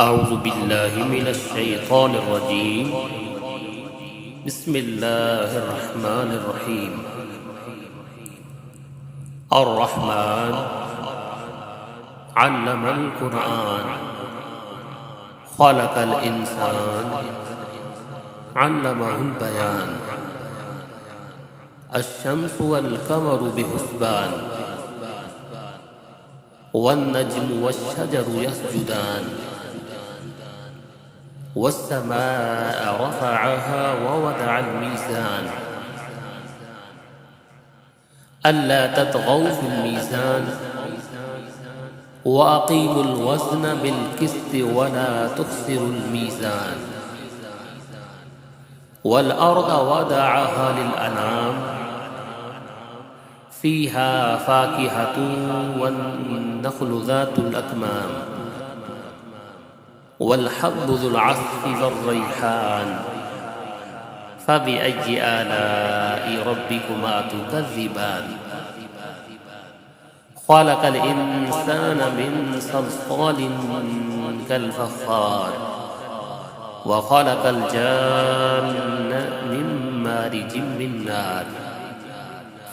أعوذ بالله من الشيطان الرجيم. بسم الله الرحمن الرحيم. الرحمن علم القرآن خلق الإنسان علمه البيان. الشمس والقمر بحسبان والنجم والشجر يسجدان. والسماء رفعها ووضع الميزان ألا تطغوا في الميزان وأقيموا الوزن بالقسط ولا تخسروا الميزان. والأرض وضعها للأنام فيها فاكهة والنخل ذات الأكمام والحب ذو العصف والريحان. فبأي آلاء ربكما تكذبان. خلق الإنسان من صلصال كالفخار وخلق الجان من مارج من نار.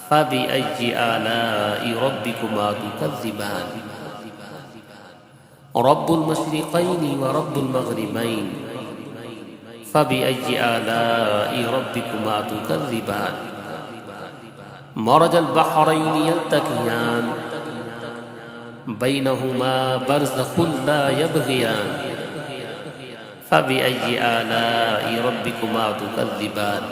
فبأي آلاء ربكما تكذبان. رب المشرقين ورب المغربين. فبأي آلاء ربكما تكذبان. مرج البحرين يلتقيان بينهما برزخ لا يبغيان. فبأي آلاء ربكما تكذبان.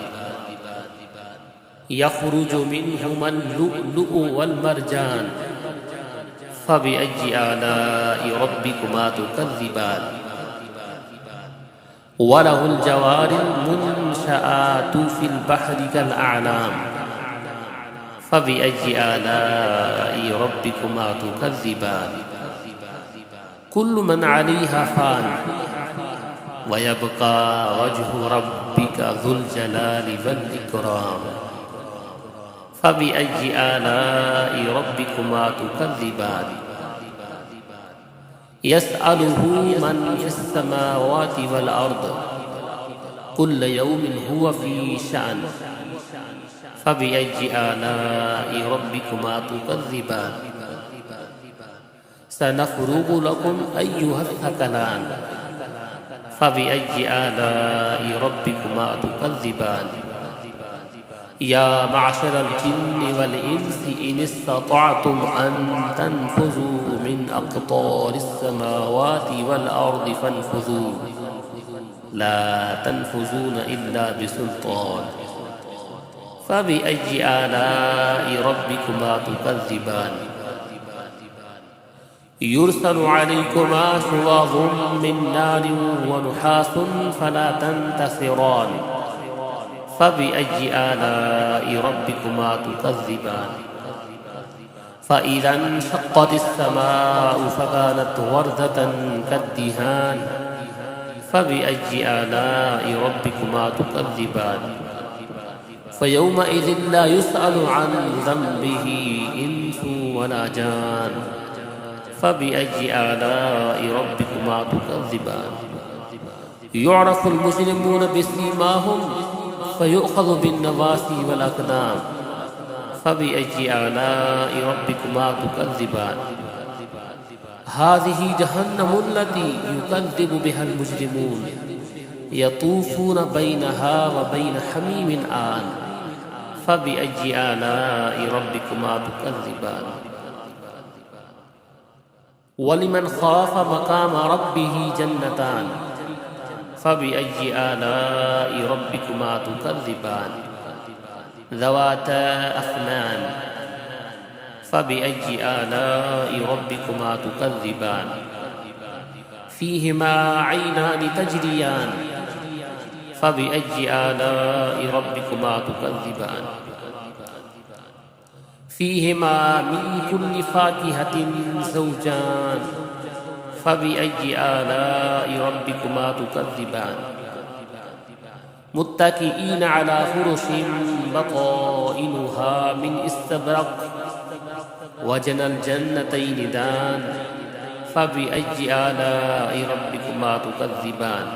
يخرج منهما اللؤلؤ والمرجان. فبأي آلاء ربكما تكذبان. وله الجوار المنشآت في البحر كالأعلام. فبأي آلاء ربكما تكذبان. كل من عليها فان ويبقى وجه ربك ذو الجلال والإكرام. فبأي آلاء ربكما تكذبان. يسأله من في السماوات والأرض كل يوم هو في شأن. فبأي آلاء ربكما تكذبان. سنفرغ لكم أيها الثقلان. فبأي آلاء ربكما تكذبان. يا معشر الجن والإنس إن استطعتم أن تنفذوا من أقطار السماوات والأرض فانفذوا لا تنفذون إلا بسلطان. فبأي آلاء ربكما تكذبان. يرسل عليكما شواظ من نار ونحاس فلا تنتصران. فبأي آلاء ربكما تكذبان. فإذا انشقت السماء فكانت وردة كالدهان. فبأي آلاء ربكما تكذبان. فيومئذ لا يسأل عن ذنبه إنس ولا جان. فبأي آلاء ربكما تكذبان. يعرف المجرمون بسيماهم فيؤخذ بالنواسي والأقدام. فبأي آلاء ربكما تكذبان. هذه جهنم التي يكذب بها المجرمون يطوفون بينها وبين حميم آن. فبأي آلاء ربكما تكذبان. ولمن خاف مقام ربه جنتان. فبأي آلاء ربكما تكذبان. ذواتا أفنان. فبأي آلاء ربكما تكذبان. فيهما عينان تجريان. فبأي آلاء ربكما تكذبان. فيهما من كل فاكهة زوجان. فبأي آلاء ربكما تكذبان. متكئين على فرش بطائنها من استبرق وجنى الجنتين دان. فبأي آلاء ربكما تكذبان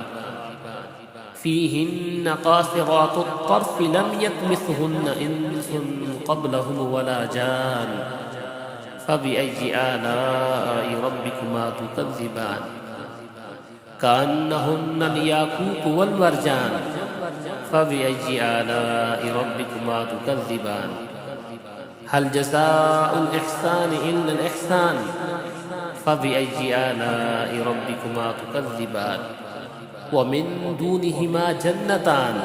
فيهن قاصرات الطرف لم يطمثهن إنس قبلهم ولا جان فبأي آلاء ربكما تكذبان كأنهن الياقوت والمرجان فبأي آلاء ربكما تكذبان هل جزاء الإحسان إلا الإحسان فبأي آلاء ربكما تكذبان ومن دونهما جنتان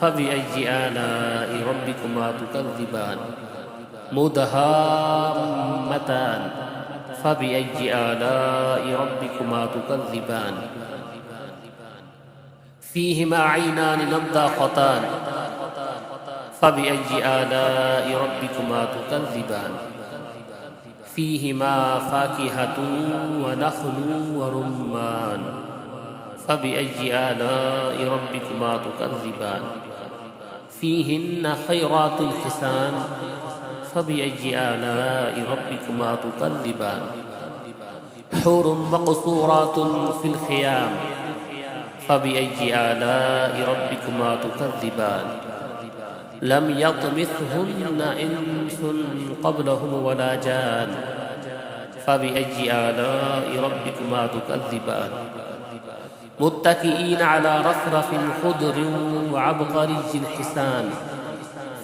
فبأي آلاء ربكما تكذبان مدهامتان فبأي آلاء ربكما تكذبان فيهما عينان نضاختان فبأي آلاء ربكما تكذبان فيهما فاكهة ونخل ورمان فبأي آلاء ربكما تكذبان فيهن خيرات حسان فبأي آلاء ربكما تكذبان حور مقصورات في الخيام فبأي آلاء ربكما تكذبان لم يطمثهن إنس قبلهم ولا جان فبأي آلاء ربكما تكذبان متكئين على رفرف خضر وعبقري حسان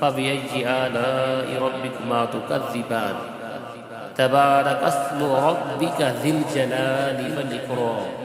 فبأي آلاء ربكما تكذبان تبارك اسم ربك ذي الجلال والإكرام